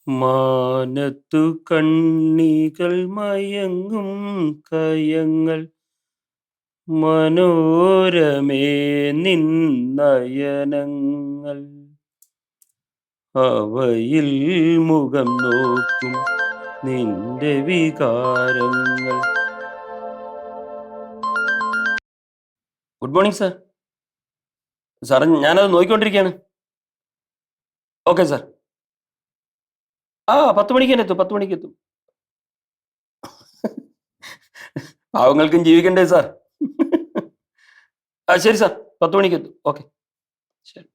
മാനത്തു കണ്ണികൾ മയങ്ങും കയങ്ങൾ മനോരമേ നിന്നയനങ്ങൾ അവയിൽ മുഖം നോക്കും നിന്റെ വികാരങ്ങൾ. Good morning sir. സാർ ഞാനത് നോക്കിക്കൊണ്ടിരിക്കുകയാണ്. Okay sir. 10 മണിക്ക് തന്നെ എത്തും, 10 മണിക്ക് എത്തും. പാവങ്ങൾക്കും ജീവിക്കണ്ടേ സാർ. ശരി സാർ, 10 മണിക്ക് എത്തും. ഓക്കെ ശരി.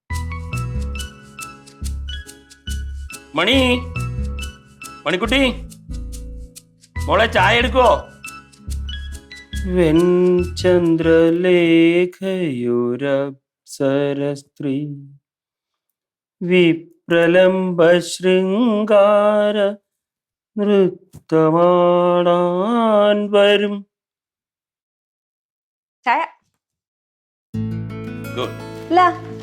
മണിക്കുട്ടി മോളെ ചായ എടുക്കോ? വെൺചന്ദ്രലേഖയൊരപ്സര സ്ത്രീ വിപ്രലംബ ശൃംഗാര നൃത്തമാടാൻ വരും. ചായ അല്ല,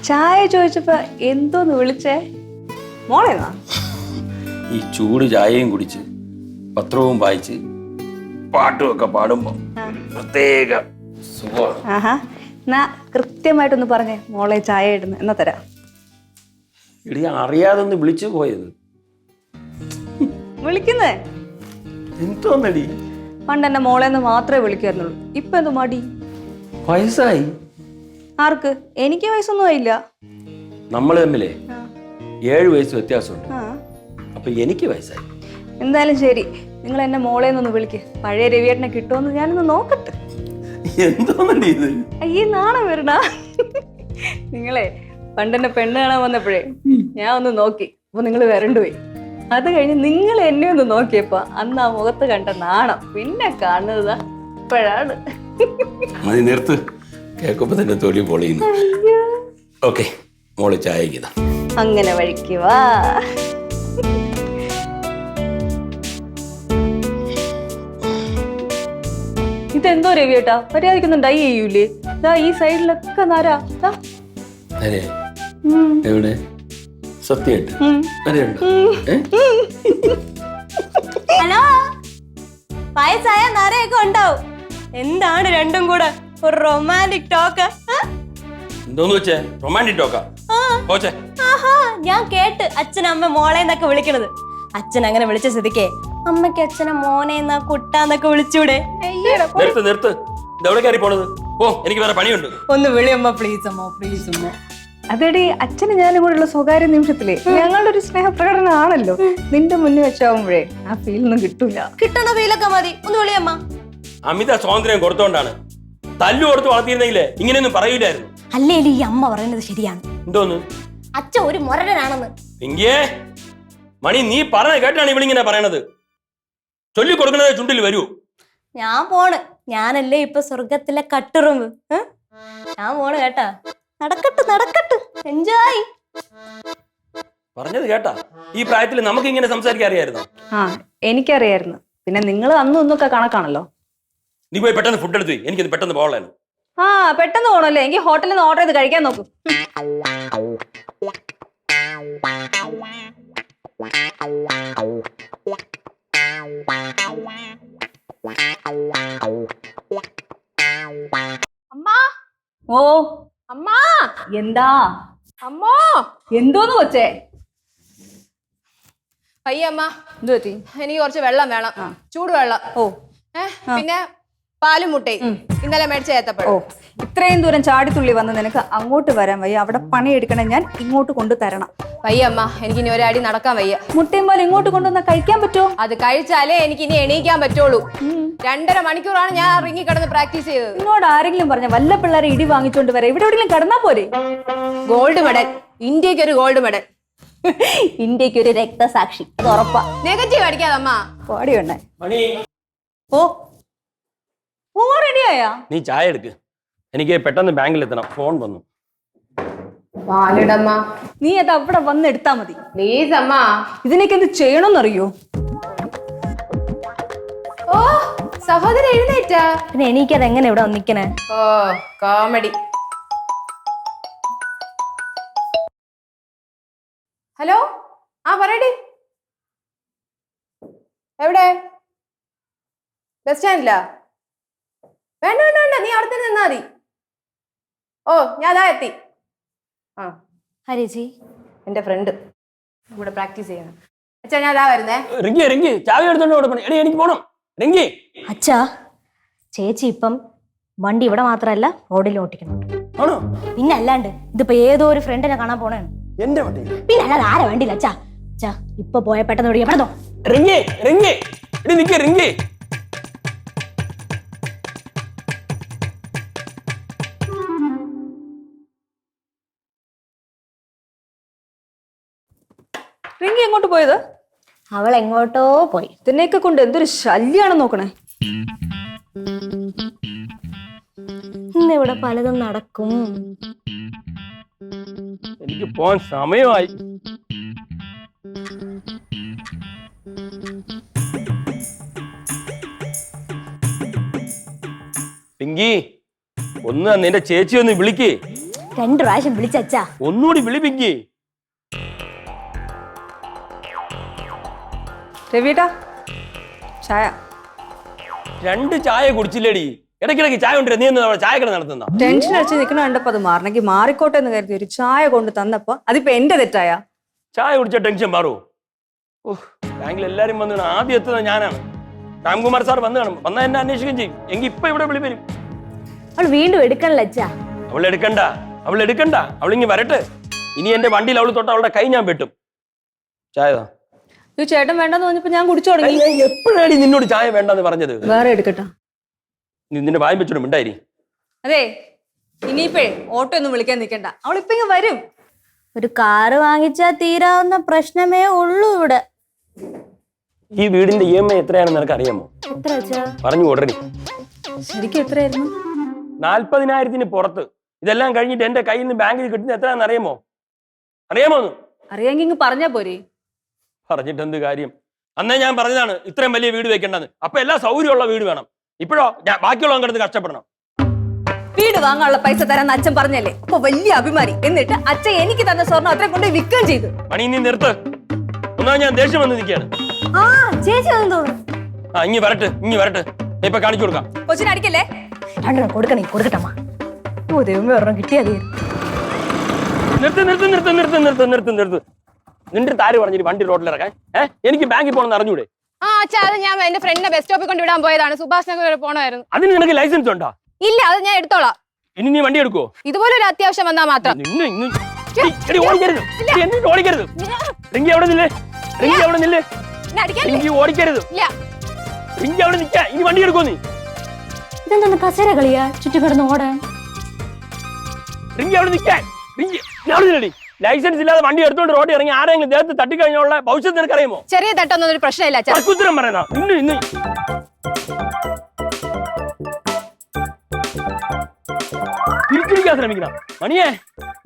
ചായ ചോദിച്ചപ്പോ എന്തോന്ന് വിളിച്ചേ? മോളേന്നാ? ഈ ചൂട് ചായയും കുടിച്ച് പത്രവും വായിച്ച് പാട്ടുമൊക്കെ പാടുമ്പോ പ്രത്യേക സുഖമാണ്. ആഹാ, എന്നാ കൃത്യമായിട്ടൊന്ന് പറഞ്ഞേ മോളെ ചായ ഇടുന്നു എന്നാ തരാം. ഇടി അറിയാതെ ഒന്ന് വിളിച്ചു പോയത്. വിളിക്കുന്നേ എന്തോന്നടി? പണ്ട് എന്നെ മോളെന്ന് മാത്രമേ വിളിക്കാറുള്ളൂ. ഇപ്പൊ എന്തോ മടി? വയസ്സായി. ആർക്ക്? എനിക്ക് വയസ്സൊന്നും ആയില്ല. നമ്മൾ തമ്മിലേ 7 വയസ്സ് വ്യത്യാസമുണ്ട്. അപ്പൊ എനിക്ക് വയസ്സായി. എന്തായാലും ശരി, നിങ്ങൾ എന്നെ മോളേന്നൊന്ന് വിളിക്ക്. പഴയ രവിയേട്ടനെ കിട്ടുമെന്ന് ഞാനൊന്ന് നോക്കട്ടെ. എന്തോന്നടി ഇത്? അയ്യേ, നാണം വരണ. നിങ്ങളെ പണ്ടെന്നെ പെണ്ണ് കാണാൻ വന്നപ്പോഴേ ഞാൻ ഒന്ന് നോക്കി, അപ്പൊ നിങ്ങൾ വരണ്ടുപോയി. അത് കഴിഞ്ഞ് നിങ്ങൾ എന്നെ ഒന്ന് നോക്കിയപ്പോ അന്ന് ആ മുഖത്ത് കണ്ട നാണം പിന്നെ കാണുന്നതാ ഇപ്പോഴാണ്. നിർത്ത്, കേൾക്കുമ്പോ തന്നെ തൊലി പൊളിയുന്നു. ഓക്കെ മോള് ചായക്ക് അങ്ങനെ വഴിക്കുവാ. ഇതെന്തോ രവിയേട്ടാ, മര്യാദക്കൊന്നും ഡൈ ചെയ്യൂലേ? ഈ സൈഡിലൊക്കെ നാരാ. എവിടെ സത്യമായിട്ട് ഹലോ, വയസ്സായ നരയൊക്കെ ഉണ്ടാവും. എന്താണ് രണ്ടും കൂടെ ഒരു റൊമാൻറ്റിക് ടോക്ക്? എന്തോന്ന് വെച്ചേ? റൊമാൻറ്റിക് ടോക്കാ? ആഹാ, ഞാൻ കേട്ട് അച്ഛനമ്മ മോളേന്നൊക്കെ വിളിക്കണത്. അച്ഛൻ അങ്ങനെ വിളിച്ച സ്ഥിതിക്ക് അമ്മയ്ക്ക് അച്ഛനെ മോനേന്നാ കുട്ടാന്നൊക്കെ വിളിച്ചൂടെ? എനിക്ക് വേറെ പണിയുണ്ട്. ഒന്ന് വിളിയമ്മ പ്ലീസ്, അമ്മ പ്ലീസ് അമ്മ. അതെടി, അച്ഛന് ഞാനും കൂടെയുള്ള സ്വകാര്യ നിമിഷത്തിലെ ഞങ്ങളുടെ ഒരു സ്നേഹപ്രകടനം ആണല്ലോ. നിന്റെ മുന്നിൽ വെച്ചാവുമ്പോഴേ ആ ഫീലൊന്നും കിട്ടൂല. കിട്ടുന്ന ഫീലൊക്കെ മതി, ഒന്ന് വിളിയമ്മ. അമിത സ്വാതന്ത്ര്യം കൊടുത്തോണ്ടാണ്. തല്ലു കൊടുത്ത് വളർത്തിയിരുന്നെങ്കിലേ ഇങ്ങനെയൊന്നും പറയൂലായിരുന്നു. അല്ലേ ഈ അമ്മ പറയുന്നത് ശരിയാണ്. എന്തോന്ന്? അച്ഛൻ ഒരു മുരടനാണെന്ന്. മണി, നീ പറഞ്ഞ കേട്ടാണ് ഇവളിങ്ങനെ പറയണത്. ചൊല്ലി കൊടുക്കണത് ചുണ്ടിൽ വരൂ. ഞാൻ പോണ്. ഞാനല്ലേ ഇപ്പൊ സ്വർഗത്തിലെ കട്ടുറുമ്പ്. ഞാൻ പോണ് കേട്ടാ. നടക്കട്ടെ നടക്കട്ടെ, എൻജോയ്. പറഞ്ഞത് കേട്ടാ? ഈ പ്രായത്തിൽ നമുക്ക് ഇങ്ങനെ സംസാരിക്കാൻ അറിയായിരുന്നോ? എനിക്കറിയായിരുന്നു. പിന്നെ നിങ്ങൾ അന്നും ഒന്നൊക്കെ കണക്കാണല്ലോ. നീ പോയി പെട്ടെന്ന് ഫുഡ് എടുത്തു. എനിക്കൊന്ന് പെട്ടെന്ന് പോകണല്ലോ. പെട്ടെന്ന് പോകണല്ലേ? എങ്കിൽ ഹോട്ടലിൽ നിന്ന് ഓർഡർ ചെയ്ത് കഴിക്കാൻ നോക്കും. അമ്മാ. ഓ അമ്മാ. എന്താ? അമ്മോ, എന്തോന്ന് കൊച്ചേ? അയ്യമ്മ, എന്തു പറ്റി? എനിക്ക് കുറച്ച് വെള്ളം വേണം. ചൂട് വെള്ളം. പിന്നെ പാലും മുട്ടയും ഇന്നലെ മേടിച്ച ഏത്തപ്പഴം. ഇത്രയും ദൂരം ചാടിത്തുള്ളി വന്ന് നിനക്ക് അങ്ങോട്ട് വരാൻ വയ്യ. അവിടെ പണിയെടുക്കണേ, ഞാൻ ഇങ്ങോട്ട് കൊണ്ടു തരണം. വയ്യമ്മ, എനിക്ക് ഇനി ഒരടി നടക്കാൻ വയ്യ. മുട്ടയും പോലെ ഇങ്ങോട്ട് കൊണ്ടുവന്നാ കഴിക്കാൻ പറ്റുമോ? അത് കഴിച്ചാലേ എനിക്ക് ഇനി എണീക്കാൻ പറ്റുള്ളൂ. 2.5 മണിക്കൂറാണ് ഞാൻ ഇറങ്ങി കിടന്ന് പ്രാക്ടീസ് ചെയ്തത്. എന്നോട് ആരെങ്കിലും പറഞ്ഞ വല്ല പിള്ളേരെ ഇടി വാങ്ങിച്ചോണ്ട് വരാം. ഇവിടെ എവിടെയെങ്കിലും കിടന്നാ പോരെ? ഗോൾഡ് മെഡൽ, ഇന്ത്യക്ക് ഒരു ഗോൾഡ് മെഡൽ. ഇന്ത്യക്ക് ഒരു രക്തസാക്ഷി, അത് ഉറപ്പാ. നെഗറ്റീവ് അടിക്കാതമ്മ. പാടിയുണ്ടേ. റെഡിയായാ? നീ ചായ എടുക്ക്. എനിക്ക് പെട്ടെന്ന് ബാങ്കിൽ എത്തണം. ഫോൺ വന്നു. പാലിടമ്മ. നീ അത് അവിടെ വന്ന് എടുത്താ മതി പ്ലീസ് അമ്മ. ഇതിനൊക്കെ എന്ത് ചെയ്യണമെന്നറിയോ? ഓ, സഹോദരൻ എഴുന്നേറ്റാ? പിന്നെ എനിക്കത് എങ്ങനെ ഇവിടെ വന്നിക്കണേ? ഓ, കോമഡി. ഹലോ, പറയടി. എവിടെ? ബസ് സ്റ്റാൻഡിലാ? വേണ്ട വേണ്ട വേണ്ട, നീ അവിടെ തന്നെ നിന്നാ മതി. ഓ, ഞാൻ അതാ എത്തി. ആ ഹരിജി, എന്റെ ഫ്രണ്ട് ഇവിടെ പ്രാക്ടീസ് ചെയ്യണം. അച്ഛാ, ഞാൻ അതാ വരുന്നേ. റിങ്കി ചാവി എടുത്തോണ്ട് കൊടുക്കണം. എടി എനിക്ക് പോണം. റിങ്കി, അച്ഛാ, ചേച്ചി ഇപ്പം വണ്ടി ഇവിടെ മാത്രല്ല റോഡിൽ ഓട്ടിക്കുന്നുണ്ട്. ആണോ? പിന്നെ അല്ലാണ്ട് ഇതിപ്പോ ഏതോ ഒരു ഫ്രണ്ടിനെ കാണാൻ പോണേ. എന്റെ വണ്ടി പിന്നെ അല്ലാതെ ആരെ വേണ്ടില്ല അച്ഛാ. അച്ഛാ ഇപ്പൊ പോയ പെട്ടെന്ന് ഓടിയ പെട്ടെന്നോ. റിങ്കി എടി നിക്ക് റിങ്കി. റിങ്കി എങ്ങോട്ട് പോയത്? അവൾ എങ്ങോട്ടോ പോയി. ഇതിനെയൊക്കെ കൊണ്ട് എന്തൊരു ശല്യാണെന്ന് നോക്കണേ. ഇന്നിവിടെ പലതും നടക്കും. എനിക്ക് പോവാൻ സമയമായി. പിങ്കി, ഒന്ന് നിന്റെ ചേച്ചി ഒന്ന് വിളിക്ക്. 2 പ്രാവശ്യം വിളിച്ചച്ചാ. ഒന്നുകൂടി വിളി പിങ്കി. രവിയേട്ടാ, ചായ. 2 ചായ കുടിച്ചില്ലേടി? ഇടയ്ക്കിടയ്ക്ക് ചായ കൊണ്ടുവരും. നീ ഒന്ന് ചായ കട നടത്തുന്ന ടെൻഷൻ അടിച്ച് നിൽക്കണ കണ്ടപ്പോ അത് മാറണമെങ്കിൽ മാറിക്കോട്ടെ എന്ന് കരുതി ഒരു ചായ കൊണ്ട് തന്നപ്പോ അതിപ്പോ എന്റെ തെറ്റായ? ചായ കുടിച്ച ടെൻഷൻ മാറൂ? ബാങ്കിൽ എല്ലാരും വന്നു. ആദ്യം എത്തുന്നത് ഞാനാണ്. രാംകുമാർ സാർ വന്നു കാണും. വന്നാൽ എന്നെ അന്വേഷിക്കുകയും ചെയ്യും. എങ്കിൽ ഇപ്പൊ ഇവിടെ വിളി വരും. അവൾ വീണ്ടും എടുക്കണല്ലോ അച്ഛാ. അവൾ എടുക്കണ്ട. അവളിങ്ങി വരട്ടെ. ഇനി എന്റെ വണ്ടിയിൽ അവൾ തൊട്ട് അവളുടെ കൈ ഞാൻ വെട്ടും. ചായ ചേട്ടൻ വേണ്ടെന്ന് പറഞ്ഞപ്പോ ഞാൻ കുടിച്ചു തുടങ്ങി. എപ്പോഴാണ് നിന്നോട് ചായ വേണ്ടെന്ന് പറഞ്ഞത്? വേറെ എടുക്കട്ടെ. നിന്റെ വായും വെച്ചോടും ഉണ്ടായി. അതെ, ഇനിയിപ്പേ ഓട്ടോ ഒന്നും വിളിക്കാൻ നിൽക്കണ്ട. അവളിപ്പോ ഇങ്ങ് വരും. ഒരു കാറ് വാങ്ങിച്ചാ തീരാവുന്ന പ്രശ്നമേ ഉള്ളൂ ഇവിടെ. ഈ വീടിന്റെ EMI എത്രയാണെന്ന് നിനക്ക് അറിയാമോ? എത്ര അച്ഛാ? പറഞ്ഞു ഓൾറെഡി. ശരിക്കും എത്രയായിരുന്നു? 40,000-ന് പുറത്ത്. ഇതെല്ലാം കഴിഞ്ഞിട്ട് എന്റെ കയ്യിൽ നിന്ന് ബാങ്കിൽ കിട്ടുന്ന എത്രയാണെന്ന് അറിയാമോ? അറിയാമെങ്കിൽ ഇങ്ങ് പറഞ്ഞാ പോരെ. പറഞ്ഞിട്ട് എന്ത് കാര്യം? അന്നേ ഞാൻ പറഞ്ഞതാണ് ഇത്രയും വലിയ വീട് വെക്കേണ്ടത്. അപ്പൊ എല്ലാ സൗകര്യമുള്ള വീട് വേണം. ഇപ്പോഴോ ഞാൻ ബാക്കിയുള്ള കിടന്ന് കഷ്ടപ്പെടണം. വീട് വാങ്ങാനുള്ള പൈസ തരാന്ന് അച്ഛൻ പറഞ്ഞല്ലേ? അപ്പൊ വലിയ അഭിമാനി. എന്നിട്ട് അച്ഛൻ എനിക്ക് തന്ന സ്വർണ്ണം അത്രയും കൊണ്ട് വിൽക്കുകയും ചെയ്തു. മണി നീ നിർത്ത്. ഒന്നാ ഞാൻ ദേഷ്യം വന്ന് നിൽക്കുകയാണ്. ആ ചേച്ചി അതെന്ന് തോന്നുന്നു. ഇങ്ങി വരട്ടെ. ഇപ്പൊ കാണിച്ചു കൊടുക്കാം. കൊച്ചിനെ അടിക്കല്ലേ? രണ്ടെണ്ണം കൊടുക്കട്ടമ്മ. ഓ ദൈവമേ, ഒരെണ്ണം കിട്ടിയാലേ. നിർത്ത്. നിന്റെ താര് പറഞ്ഞിട്ട് വണ്ടി റോഡിലിറക്കാൻ. എനിക്ക് ബാങ്കിൽ പോകണമെന്ന് അറിഞ്ഞൂടെ? ആ അച്ഛാ, അത് ഞാൻ എന്റെ ഫ്രണ്ടിനെ ബസ് സ്റ്റോപ്പിൽ കൊണ്ട് വിടാൻ പോയതാണ്. സുഭാഷ് നഗർ വരെ പോണമായിരുന്നു. അതിന് നിനക്ക് ലൈസൻസ് ഉണ്ടോ? ഇല്ല, അത് ഞാൻ എടുത്തോളാം. ഇനി നീ വണ്ടി എടുക്കുവോ? ഇതുപോലെ ഒരു അത്യാവശ്യം വന്നാൽ മാത്രം. ഓടിക്കരുത്. റിങ്കി അവിടെ നില്ലേ. റിങ്കി ഓടിക്കരുത്. റിങ്കി അവിടെ നിൽക്കാ. ഇനി വണ്ടി എടുക്കോ നീ? ഇതെന്താണ് കസേര കളിയാ ചുറ്റി കിടന്ന് ഓടാൻ? റിങ്കി അവിടെ നിൽക്കാൻ. ലൈസൻസ് ഇല്ലാതെ വണ്ടി എടുത്തോണ്ട് റോഡിൽ ഇറങ്ങി ആരെങ്കിലും ദേഹത്ത് തട്ടിക്കഴിഞ്ഞുള്ള ഭവിഷ്യത്ത് നിനക്കറിയുമോ? ചെറിയ തട്ടൊന്നും ഒരു പ്രശ്നമില്ല അച്ഛാ. ഉത്തരം പറയുന്ന തിരിച്ചിരിക്കാൻ ശ്രമിക്കണം. മണിയെ,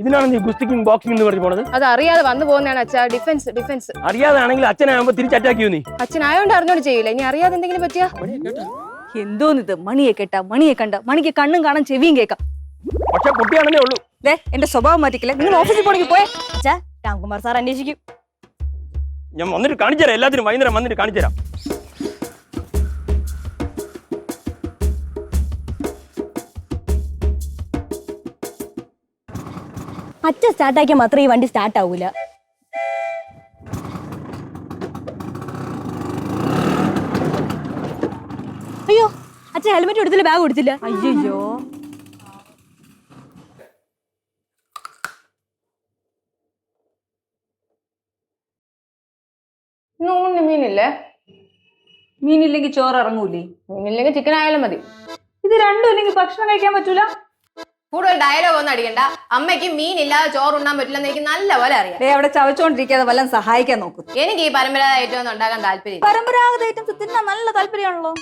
ഇതിനാണ് നീ ഗുസ്തിക്കിങ് ബോക്സിംഗ് എന്ന് പറഞ്ഞു പോണത്? അത് അറിയാതെ വന്നു പോകുന്നതാണ് അച്ഛാ. ഡിഫൻസ്. അറിയാതാണെങ്കിൽ അച്ഛനാകുമ്പോ തിരിച്ച് അറ്റാക്ക് ചെയ്യൂ നീ. അച്ഛനായോണ്ട് അറിഞ്ഞോണ്ട് ചെയ്യില്ല. ഇനി അറിയാതെ എന്തെങ്കിലും പറ്റിയാ? എന്തോന്നിത്? മണിയെ കേട്ടാ, മണിയെ കണ്ട, മണിക്ക് കണ്ണും കാണാൻ ചെവിയും കേൾക്കാം. പക്ഷെ കുട്ടിയാണെന്നേ ഉള്ളൂ. എന്റെ സ്വഭാവം മാറ്റിക്കില്ല. നിങ്ങൾ ഓഫീസിൽ പോണെങ്കിൽ പോയെ. അച്ഛാ, രാംകുമാർ സാർ അന്വേഷിക്കും. ഞാൻ വന്നിട്ട് കാണിച്ചുതരാം. എല്ലാത്തിനും വൈകുന്നേരം വന്നിട്ട് കാണിച്ചുതരാം. അച്ഛൻ സ്റ്റാർട്ടാക്കിയാൽ മാത്രം ഈ വണ്ടി സ്റ്റാർട്ട് ആവൂല. അയ്യോ, അച്ഛൻ ഹെൽമെറ്റ് എടുത്തില്ല, ബാഗ് കൊടുത്തില്ല. അയ്യോ, മീനില്ലെങ്കിൽ ചോറ് ഇറങ്ങൂലേ? മീനില്ലെങ്കിൽ ചിക്കൻ ആയാലും മതി. ഇത് രണ്ടും ഇല്ലെങ്കിൽ ഭക്ഷണം കഴിക്കാൻ പറ്റൂല. കൂടുതൽ ഡയലോഗ് ഒന്നും അടിക്കണ്ട. അമ്മയ്ക്ക് മീൻ ഇല്ലാതെ ചോറ് ഉണ്ണാൻ പറ്റില്ലെന്ന് എനിക്ക് നല്ല പോലെ അറിയാം. അവിടെ ചവച്ചോണ്ടിരിക്കാതെ വല്ലതും സഹായിക്കാൻ നോക്കും. എനിക്ക് ഈ പരമ്പരാഗത ഐറ്റം ഒന്നും ഉണ്ടാക്കാൻ താല്പര്യം. പരമ്പരാഗത ഐറ്റംസ് തിന്നാൻ നല്ല താല്പര്യമാണല്ലോ.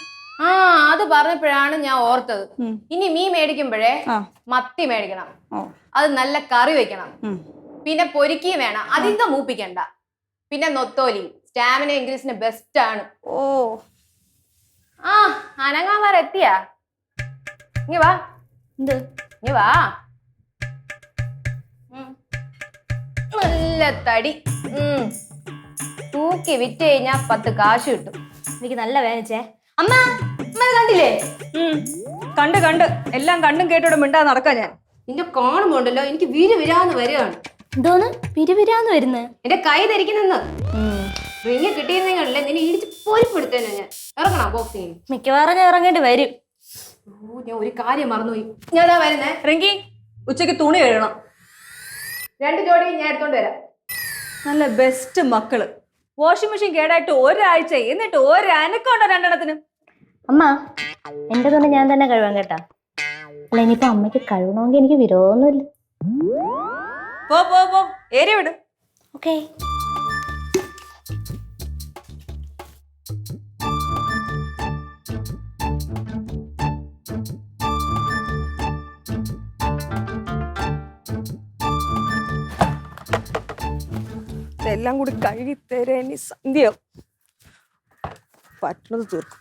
ആ, അത് പറഞ്ഞപ്പോഴാണ് ഞാൻ ഓർത്തത്. ഇനി മീൻ മേടിക്കുമ്പോഴേ മത്തി മേടിക്കണം. അത് നല്ല കറി വെക്കണം. പിന്നെ പൊരിക്കുകയും വേണം. അധികം മൂപ്പിക്കണ്ട. പിന്നെ നൊത്തോലി സ്റ്റാമിന ഇൻക്രീസിന് ബെസ്റ്റ് ആണ്. ഓ, ആ അനങ്ങാമാർ എത്തിയാ? ഇങ്ങ വാ. ഇങ്ങ വാ. നല്ല തടി. തൂക്കി വിറ്റ് കഴിഞ്ഞാ 10 കാശ് കിട്ടും. എനിക്ക് നല്ല വേദനിച്ചേ. അമ്മ അമ്മ ഇത് കണ്ടില്ലേ? കണ്ട് കണ്ട് എല്ലാം കണ്ടും കേട്ടോടെ മിണ്ടാതെ നടക്കാം ഞാൻ. നിന്റെ കാണുമ്പോ ഉണ്ടല്ലോ എനിക്ക് വിരാന്ന് വരികയാണ്. എന്തോന്ന് പിരിവിരാന്ന് വരുന്നത്? എന്റെ കൈ ധരിക്കുന്നെന്ന് റിങ് കിട്ടിയിരുന്നെങ്കിലല്ലേ നിന്നെ ഇടിച്ച് പൊരിപ്പെടുത്തേനെ ഞാൻ. ഇറങ്ങണ ബോക്സിങ്. മിക്കവാറും ഞാൻ ഇറങ്ങേണ്ടി വരും. ഞാൻ ഒരു കാര്യം മറന്നുപോയി. ഞാനാ വരുന്നേ. റിങ്കി ഉച്ചയ്ക്ക് തുണി കഴുകണം. 2 ജോഡി ഞാൻ എടുത്തോണ്ട് വരാം. നല്ല ബെസ്റ്റ് മക്കള്. വാഷിംഗ് മെഷീൻ കേടായിട്ട് ഒരാഴ്ച, എന്നിട്ട് ഒരനക്കമുണ്ടോ രണ്ടെണ്ണത്തിന്? അമ്മ എന്റെ തുണി ഞാൻ തന്നെ കഴുകാൻ കേട്ടാ. അല്ല ഇനിയിപ്പോ അമ്മയ്ക്ക് കഴുകണമെങ്കിൽ എനിക്ക് വിരോധമൊന്നുമില്ല. പോ പോ പോ, ഏരിയ വിട്. ഓക്കേ. ഇതെല്ലാം കൂടി കഴുകി തരാൻ സന്ധ്യയാവും. പറ്റുന്നത് തീർക്കും.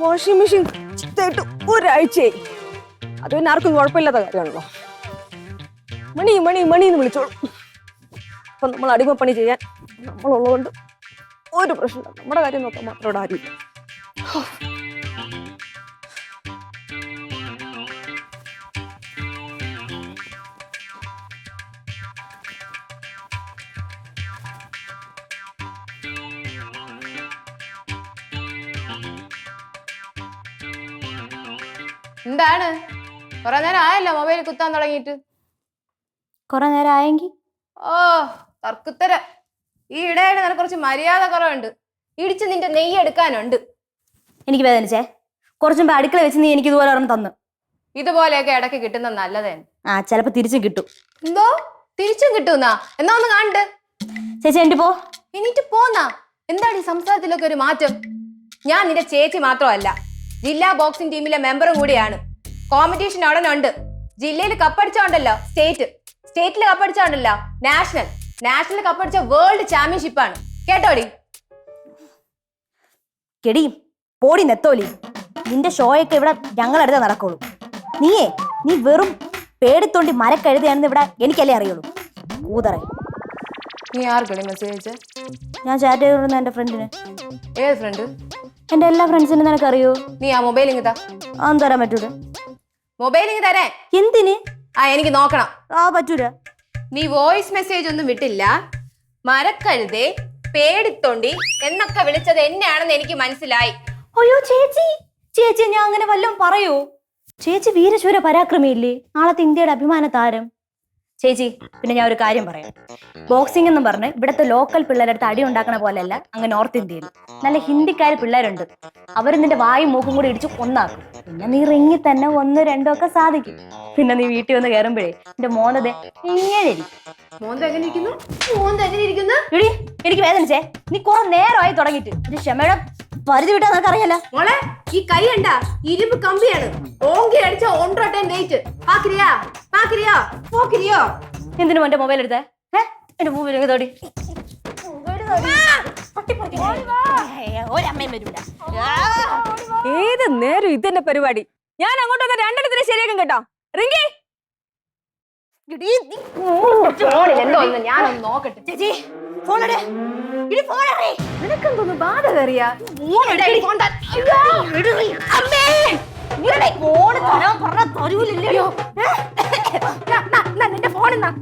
വാഷിംഗ് മെഷീൻ ചീത്തയായിട്ട് ഒരാഴ്ചയായി. അത് പിന്നെ ആർക്കും കുഴപ്പമില്ലാത്ത കാര്യമാണല്ലോ. മണി മണി മണി എന്ന് വിളിച്ചോളൂ. അപ്പൊ നമ്മൾ അടിമപ്പണി ചെയ്യാൻ നമ്മളുള്ളതുകൊണ്ട് ഒരു പ്രശ്നമില്ല. നമ്മുടെ കാര്യം നോക്കാൻ മാത്രം ഇവിടെ ആരുമില്ല. എന്താണ് കുറെ നേരം ആയല്ലോ മൊബൈൽ കുത്താൻ തുടങ്ങിയിട്ട്? കുറെ നേരം ആയെങ്കിൽ ഓ തർക്കുത്തര. ഈ ഇടയായിട്ട് നിനക്ക് കുറച്ച് മര്യാദ കുറവുണ്ട്. ഇടിച്ച് നിന്റെ നെയ്യ് എടുക്കാനുണ്ട്. എനിക്ക് വേദനിച്ചേ. കുറച്ചും അടുക്കള വെച്ച് നീ എനിക്ക് ഇതുപോലെ ഒരെണ്ണം തന്നു. ഇതുപോലെയൊക്കെ ഇടയ്ക്ക് കിട്ടുന്ന നല്ലതേ. ആ ചിലപ്പോ തിരിച്ചും കിട്ടും. എന്തോ തിരിച്ചും കിട്ടുന്നാ? എന്നാ ഒന്ന് കാണണ്ട്. ചേച്ചി എന്റെ പോ. എന്നിട്ട് പോന്നാ? എന്താണ് ഈ സംസാരത്തിലൊക്കെ ഒരു മാറ്റം? ഞാൻ നിന്റെ ചേച്ചി മാത്രമല്ല, ജില്ലാ ബോക്സിംഗ് ടീമിലെ മെമ്പറും കൂടിയാണ്. കോമ്പറ്റീഷൻ ഉടനുണ്ട്. ജില്ലയിൽ കപ്പടിച്ചോണ്ടല്ലോ സ്റ്റേറ്റിൽ കപ്പടിച്ചോണ്ടല്ലോ നാഷണൽ കപ്പടിച്ച വേൾഡ് ചാമ്പ്യൻഷിപ്പാണ്. കേട്ടോടി? കെടി പോടി നെത്തോലി. നിന്റെ ഷോയൊക്കെ ഇവിടെ ഞങ്ങളടുത്ത് നടക്കുള്ളൂ. നീ വെറും പേടിത്തോണ്ടി മരക്കഴുതിയാണെന്ന് ഇവിടെ എനിക്കല്ലേ അറിയുള്ളൂ. ഊതറേ. നീ ആർക്കടി മെസ്സേജ് അയച്ചേ? ഞാൻ ചാറ്റ് ചെയ്തിരുന്ന എന്റെ ഫ്രണ്ടിന്. ഏത് ഫ്രണ്ട്? എന്റെ എല്ലാ ഫ്രണ്ട്സിനും നിനക്കറിയോ? നീ ആ മൊബൈൽ ഇങ്ങ് താ. അതൊന്നും തരാൻ പറ്റൂല. മൊബൈൽ ഇങ്ങ് തരേ. എന്തിന്? എനിക്ക് നോക്കണം. പറ്റൂല. നീ വോയിസ് മെസ്സേജ് ഒന്നും വിട്ടില്ല. മരക്കഴുതേ, പേടിത്തൊണ്ടി എന്നൊക്കെ വിളിച്ചത് എന്നെയാണെന്ന് എനിക്ക് മനസ്സിലായി. അയ്യോ ചേച്ചി ഞാൻ അങ്ങനെ വല്ലതും പറയൂ? ചേച്ചി വീരശൂര പരാക്രമിയില്ലേ, നാളത്തെ ഇന്ത്യയുടെ അഭിമാന താരം. ചേച്ചി പിന്നെ ഞാൻ ഒരു കാര്യം പറയാം. ബോക്സിംഗ് എന്നും പറഞ്ഞ് ഇവിടുത്തെ ലോക്കൽ പിള്ളേരുടെ അടുത്ത് അടി ഉണ്ടാക്കണ പോലെയല്ല അങ്ങ് നോർത്ത് ഇന്ത്യയിൽ. നല്ല ഹിന്ദിക്കാർ പിള്ളേരുണ്ട്. അവർ നിന്റെ വായും മൂക്കും കൂടി ഇടിച്ച് കൊന്നാക്കും. പിന്നെ നീ റിങ്ങി തന്നെ 1, 2 ഒക്കെ സാധിക്കും. പിന്നെ നീ വീട്ടിൽ വന്ന് കയറുമ്പോഴേ എന്റെ മോനതെ എങ്ങനെ ഇടി. എനിക്ക് വേദനിച്ചേ. നീ കുറെ നേരമായി തുടങ്ങിയിട്ട്. ഒരു ക്ഷമയുടെ പരിധി വിട്ടാ നിനക്ക് അറിയാലോ. മോളെ ഈ കൈ കണ്ട ഇരുമ്പ് കമ്പിയാണ്. ഓങ്കി അടിച്ച 1 വെയിറ്റ്. എന്തിനു മോന്റെ മൊബൈൽ എടുത്തേ? എന്റെ മൊബൈൽ തോടി. ഏത് നേരം ഇതെന്നെ പരിപാടി. ഞാൻ അങ്ങോട്ട് വന്ന രണ്ടെണ്ണത്തിന് ശരിയാക്കും കേട്ടോ. റിങ്കി ഞാനൊന്ന് നോക്കട്ടെ. ചേച്ചി ഫോണെടേ. നിനക്കെന്തോന്ന് ബാധ കയറിയാ? നിന്റെ ഫോണെന്നാ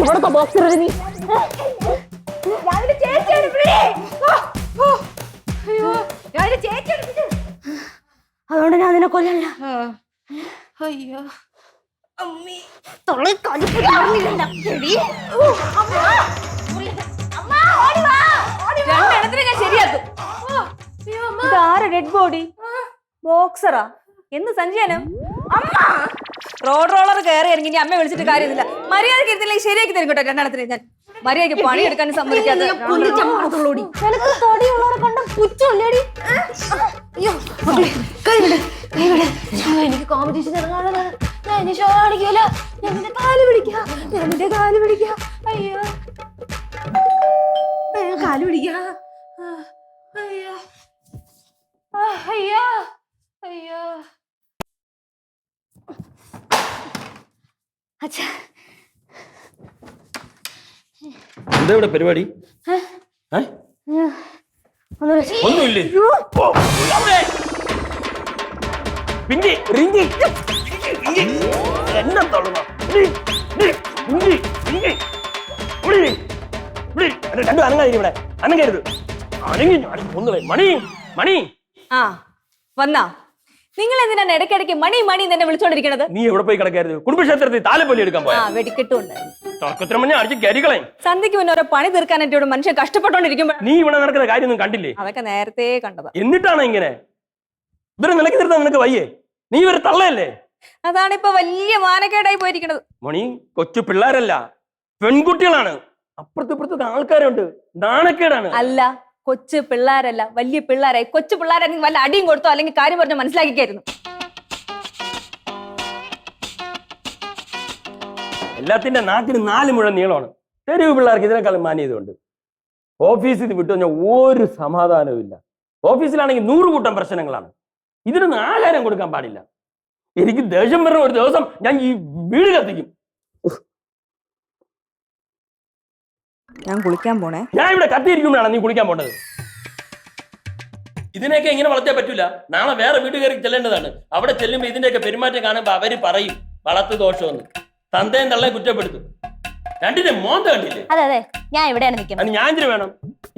ഇവിടത്തെ ബോക്സർ നീ. അതുകൊണ്ട് ഞാൻ നിന്നെ കൊല്ലല്ല. അയ്യോ അമ്മേ. രണ്ടെണ്ണത്തിന് ഞാൻ ശരിയാക്കും. ഇതാര ഡെഡ് ബോഡി? ബോക്സറാ? എന്ത് സഞ്ചയനം? റോഡ് റോളർ കയറി ഇറങ്ങി ഇനി അമ്മ വിളിച്ചിട്ട് കാര്യമില്ല. മര്യാദക്ക് ഇരുന്നില്ലെങ്കിൽ ശരിയാക്കി തരും കേട്ടോ. രണ്ടെണ്ണത്തിന് ഞാൻ മര്യാദക്ക് പണിയെടുക്കാനും സമ്മതിക്കാത്ത. എനിക്ക് കോമ്പറ്റീഷൻ ഇറങ്ങാനുള്ളതാണ്. ഞാൻ ഷോ കാണിക്കൂല. ഞാൻ നിന്റെ കാല് പിടിക്കാം. അയ്യോ കാല് പിടിക്കാം. അയ്യോ അയ്യോ അയ്യോ. അച്ഛാ എന്താ ഇവിടെ പരിപാടി? ഏ? ഒന്നുമില്ലേ? ഓ, അവിടെ. പിങ്കി, റിങ്കി. എന്നെ തൊള്ളണം. രണ്ടും അനങ്ങാതിരി ഇവിടെ. അനങ്ങരുത്. അനങ്ങി ഒന്നുകളെ. മണി മണി. ആ വന്നാ നിങ്ങൾ എന്തിനാണ് ഇടയ്ക്കിടയ്ക്ക് മണി മണി തന്നെ വിളിച്ചോണ്ടിരിക്കണത്? നീ എവിടെ പോയി കിടക്കരുത്? കുടുംബക്ഷേത്രത്തിൽ താലപ്പൊലി എടുക്കാൻ പോയാ? വെടിക്കെട്ടുണ്ട്. തുടക്കത്തിന് മുന്നേ അടിച്ച് കരികളയും. സന്ധ്യക്ക് മുന്നേ ഓരോ പണി തീർക്കാനായിട്ട് ഇവിടെ മനുഷ്യൻ കഷ്ടപ്പെട്ടോണ്ടിരിക്കുമ്പോ നീ ഇവിടെ നടക്കുന്ന കാര്യമൊന്നും കണ്ടില്ലേ? അതൊക്കെ നേരത്തെ കണ്ടതാ. എന്നിട്ടാണ് ഇങ്ങനെ ഇവരെ നിലക്ക് നിർത്താൻ നിനക്ക് വയ്യേ? നീ ഇവരെ തള്ളയല്ലേ? അതാണ് ഇപ്പൊ വലിയ മാനക്കേടായി പോയിരിക്കണത്. മണി കൊച്ചു പിള്ളേരല്ല, പെൺകുട്ടികളാണ്. അപ്പുറത്തിപ്പുറത്തൊക്കെ ആൾക്കാരുണ്ട്. നാണക്കേടാണ്. അല്ല, കൊച്ചു പിള്ളേരല്ല, വലിയ പിള്ളേരായി. കൊച്ചു പിള്ളേരാണെങ്കിൽ വല്ല അടിയും കൊടുത്തോ അല്ലെങ്കിൽ കാര്യം പറഞ്ഞോ മനസ്സിലാക്കിക്കായിരുന്നു. എല്ലാത്തിന്റെ നാക്കിന് 4 മുഴം നീളമാണ്. തെരുവ് പിള്ളേർക്ക് ഇതിനേക്കാളും മാന്യതയുണ്ട്. ഓഫീസിൽ നിന്ന് വിട്ടു കഴിഞ്ഞാൽ ഒരു സമാധാനവും ഇല്ല. ഓഫീസിലാണെങ്കിൽ 100 കൂട്ടം പ്രശ്നങ്ങളാണ്. ഇതിനൊന്നും ആഹാരം കൊടുക്കാൻ പാടില്ല. എനിക്ക് ദേഷ്യം വരുന്ന ഒരു ദിവസം ഞാൻ ഈ വീട് കത്തിക്കും. ഞാൻ കുളിക്കാൻ പോണേ. ഞാൻ ഇവിടെ കത്തിയിരിക്കുമ്പോഴാണ് നീ കുളിക്കാൻ പോണ്ടത്. ഇതിനെയൊക്കെ ഇങ്ങനെ വളർത്താൻ പറ്റൂല. നാളെ വേറെ വീട് കയറി ചെല്ലേണ്ടതാണ്. അവിടെ ചെല്ലുമ്പോൾ ഇതിന്റെയൊക്കെ പെരുമാറ്റം കാണുമ്പോൾ അവര് പറയും വളർത്തു ദോഷമെന്ന്. തന്തയും തള്ളയെ കുറ്റപ്പെടുത്തും. രണ്ടിന്റെ മോന്ത കണ്ടില്ലേ? അതെ അതെ, ഞാൻ ഇവിടെയാണ് നിൽക്കുന്നത്. അത് ഞാൻ എന്തിനു വേണം?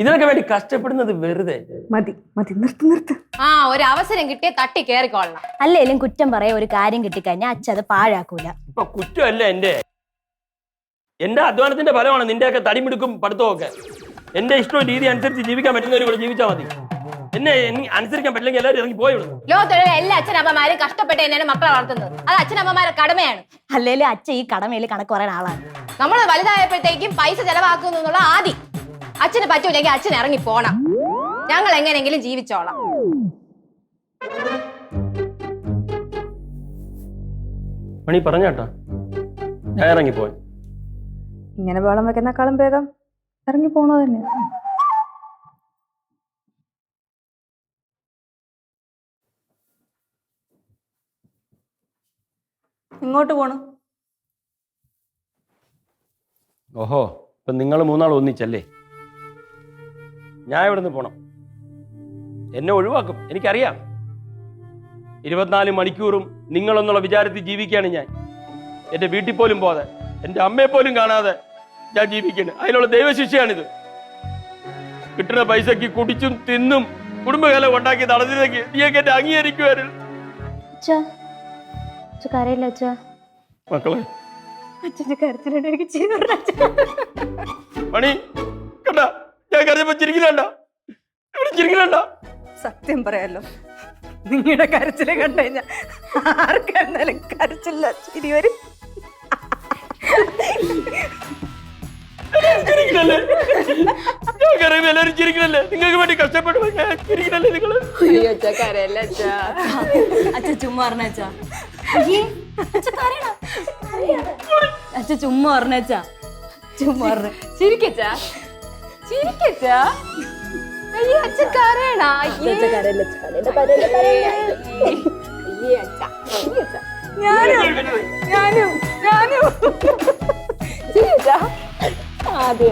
ഇതിനൊക്കെ വേണ്ടി കഷ്ടപ്പെടുന്നത് വെറുതെ. മതി മതി, നിർത്ത് നിർത്ത്. ആ ഒരു അവസരം കിട്ടിയ തട്ടി കേറിക്കൊള്ളണം. അല്ലേലും കുറ്റം പറയാ ഒരു കാര്യം കിട്ടിക്കഴിഞ്ഞാൽ അച്ഛൻ അത് പാഴാക്കൂല. ഇപ്പൊ കുറ്റമല്ല എന്റെ അധ്വാനത്തിന്റെ ഫലമാണ് നിന്റെയൊക്കെ തടിമിടുക്കും പഠിത്തവും ഒക്കെ. എന്റെ ഇഷ്ടവും രീതി അനുസരിച്ച് ജീവിക്കാൻ പറ്റുന്നവർ ഇവിടെ ജീവിച്ചാൽ മതി. എന്നെ അനുസരിക്കാൻ പറ്റില്ലെങ്കിൽ എല്ലാവരും ഇറങ്ങി പോയി വിടുന്നു. ലോകത്തുള്ള എല്ലാ അച്ഛനമ്മമാരും കഷ്ടപ്പെട്ട് തന്നെയാണ് മക്കളെ വളർത്തുന്നത്. അത് അച്ഛനമ്മമാരുടെ കടമയാണ്. അല്ലേലും അച്ഛൻ ഈ കടമയിൽ കണക്ക് പറയാൻ ആളാണ്. നമ്മൾ വലുതായപ്പോഴത്തേക്കും പൈസ ചെലവാക്കുന്നു എന്നുള്ള ആദ്യം. അച്ഛന് പറ്റൂല്ലെങ്കിൽ അച്ഛൻ ഇറങ്ങി പോണം. ഞങ്ങൾ എങ്ങനെയെങ്കിലും ജീവിച്ചോളാം. മണി പറഞ്ഞാട്ടാ, ഞാൻ ഇറങ്ങിപ്പോയി. ഇങ്ങനെ വെള്ളം വെക്കുന്നേക്കാളും ഭേദം ഇറങ്ങി പോണത് തന്നെയാ. ഇങ്ങോട്ട് പോണു. ഓഹോ, ഇപ്പൊ നിങ്ങൾ 3 ആൾ ഒന്നിച്ചല്ലേ? ഞാൻ ഇവിടെ നിന്ന് പോണം. എന്നെ ഒഴിവാക്കും, എനിക്കറിയാം. 24 മണിക്കൂറും നിങ്ങളെന്നുള്ള വിചാരത്തിൽ ജീവിക്കുകയാണ് ഞാൻ. എന്റെ വീട്ടിൽ പോലും പോകാതെ, എന്റെ അമ്മയെ പോലും കാണാതെ ഞാൻ ജീവിക്കുന്നത്. അതിനുള്ള ദൈവശിക്ഷയാണിത്. കിട്ടുന്ന പൈസക്ക് കുടിച്ചും തിന്നും കുടുംബകാലം ഉണ്ടാക്കി നടന്നില്ലെങ്കിൽ നീയൊക്കെ എന്നെ അംഗീകരിക്കുമായിരുന്നു. മക്കളെ, അച്ഛന്റെ കരച്ചിലുണ്ട്. എനിക്ക് ചിരി മണി കണ്ട, ഞാൻ കരഞ്ഞപ്പോ ചിരിക്കലണ്ട, ഇവിടെ ചിരിക്കലണ്ട. സത്യം പറയാലോ, നിങ്ങളുടെ കരച്ചില് കണ്ടു കഴിഞ്ഞാൽ ആർക്കായിരുന്നാലും കരച്ചില്ല ചിരി വരും. ചിരിക്കണല്ലേ? ഞാൻ കരയുമ്പോ എല്ലാവരും ചിരിക്കണല്ലേ? നിങ്ങൾക്ക് വേണ്ടി കഷ്ടപ്പെടുമ്പോ ഞാൻ ചിരിക്കണല്ലേ നിങ്ങള്? അച്ഛൻ ചുമ്മാ പറഞ്ഞാ അച്ഛൻ ചുമ്മാ പറഞ്ഞാ ചുമ്മാ പറഞ്ഞ ചിരിക്കച്ചാ ചിരിക്കച്ചാ. അയ്യോ അച്ഛൻ കരയണ. ഞാനും ചിരിച്ചാ. അതെ